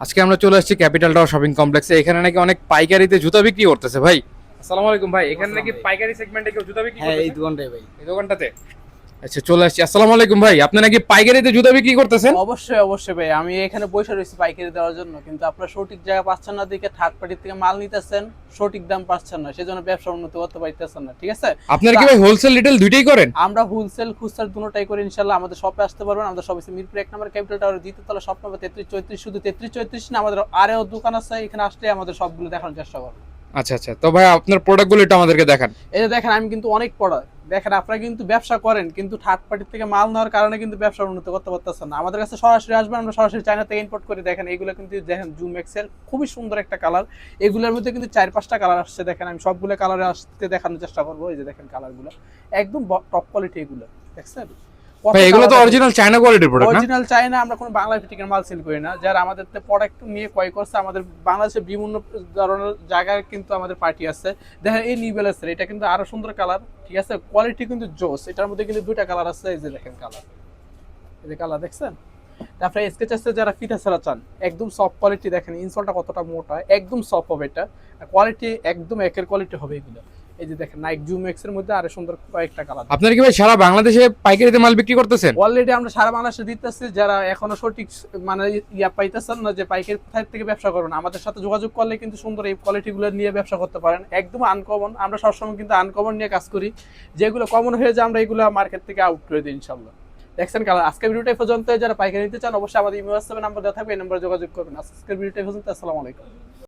আজকে আমরা চলে আসছি ক্যাপিটাল টাওয়ার শপিং কমপ্লেক্সে। এখানে নাকি অনেক পাইকারিতে জুতা বিক্রি করতেছে ভাই। আসসালামু আলাইকুম ভাই, এখানে নাকি পাইকারি সেগমেন্টে কেউ জুতা বিক্রি হ্যাঁ, এই করতেছে? দোকানটাই ভাই। এই দোকানটাতে? আচ্ছা চলে আসছি। আসসালামু আলাইকুম ভাই, আপনি নাকি পাইকারিতে জুতা বিক্রি করতেছেন? অবশ্যই অবশ্যই ভাই, আমি এখানে বসে রয়েছি পাইকারি দেওয়ার জন্য, কিন্তু আপনারা সঠিক জায়গা পাচ্ছেন না দেখে থার্ড পার্টি থেকে মাল নিতেছেন, সঠিক দাম পাচ্ছেন না, সেজন্য ব্যবসা উন্নতি করতে পারতেছেন না। ঠিক আছে, আপনারা কি ভাই হোলসেল রিটেল দুইটাই করেন? আমরা হোলসেল খুচরা দুটোটাই করি ইনশাল্লাহ। আমাদের শপে আসতে পারবেন। আমাদের শপ হচ্ছে মিরপুর 1 নম্বর ক্যাপিটাল টাওয়ার দ্বিতীয় তলা, শপ নম্বর 3334। শুধু 3334 না, আমাদের আরও দোকান আছে, এখানে আসলে আমাদের সবগুলো দেখানোর চেষ্টা করবো। আচ্ছা আচ্ছা, তো ভাই আপনার প্রোডাক্টগুলো একটু আমাদেরকে দেখান। এই যে দেখেন, আমি কিন্তু অনেক প্রোডাক্ট দেখেন, আপনারা কিন্তু ব্যবসা করেন কিন্তু থার্ড পার্টি থেকে মাল নেওয়ার কারণে কিন্তু ব্যবসা উন্নতি করতে পারতেছেন না। আমাদের কাছে সরাসরি আসবেন, আমরা সরাসরি চায়না থেকে ইম্পোর্ট করি। দেখেন এগুলো কিন্তু দেখেন জুম এক্সেল, খুবই সুন্দর একটা কালার। এগুলোর মধ্যে কিন্তু 4-5টা কালার আসছে। দেখেন আমি সবগুলো কালারে আসতে দেখানোর চেষ্টা করবো। এই যে দেখেন কালারগুলো একদম টপ কোয়ালিটি, এগুলো দেখছেন কত ভাই এগুলো তো colour আছে। অরিজিনাল চায়না কোয়ালিটির প্রোডাক্ট না? অরিজিনাল চাইনা, আমরা কোনো বাংলা ফিটিংয়ের মাল সেল করি না। যারা আমাদের প্রোডাক্ট নিয়ে ক্রয় করছে, আমাদের বাংলাদেশের বিভিন্ন ধরনের জায়গায় কিন্তু আমাদের পার্টি আছে। দেখেন এই নিউ ব্যালেন্সের, এটা কিন্তু আরো সুন্দর কালার। ঠিক আছে, কোয়ালিটি কিন্তু জোস। এটার মধ্যে কিন্তু দুইটা কালার আছে। এই যে দেখেন কালার, এই যে কালার দেখছেন। তারপরে স্কেচার্সে যারা ফিতা ছাড়া চান, একদম সফট কোয়ালিটি, দেখেন ইনসোলটা কতটা মোটা, একদম সফট হবে এটা। কোয়ালিটি একদম একের কোয়ালিটি হবে এগুলো। এই যে দেখেন নাইক জুম এক্স এর মধ্যে আরো সুন্দর কয়েকটা কালার। আপনারা কি ভাই সারা বাংলাদেশে পাইকারিতে মাল বিক্রি করতেছেন? অলরেডি আমরা সারা বাংলাদেশে দিতেছি। যারা এখনো সঠিক মানে ইয়া পাইতেছেন না যে পাইকারি কোথায় থেকে ব্যবসা করবেন, আমাদের সাথে যোগাযোগ করলে কিন্তু সুন্দর এই কোয়ালিটিগুলো নিয়ে ব্যবসা করতে পারেন। একদম আনকমন, আমরা সবসময় কিন্তু আনকমন নিয়ে কাজ করি। যেগুলো কমন হয়ে যায় আমরা এগুলো মার্কেট থেকে আউট করে দিই ইনশাল্লাহ। দেখছেন কালার। আজকের ভিডিওটা পর্যন্ত। যারা পাইকারি নিতে চান অবশ্যই আমাদের ইমেল নাম্বার দেওয়া থাকবে, এই নাম্বারে যোগাযোগ করবেন। আজকের ভিডিওটা পর্যন্ত। আসসালামু আলাইকুম।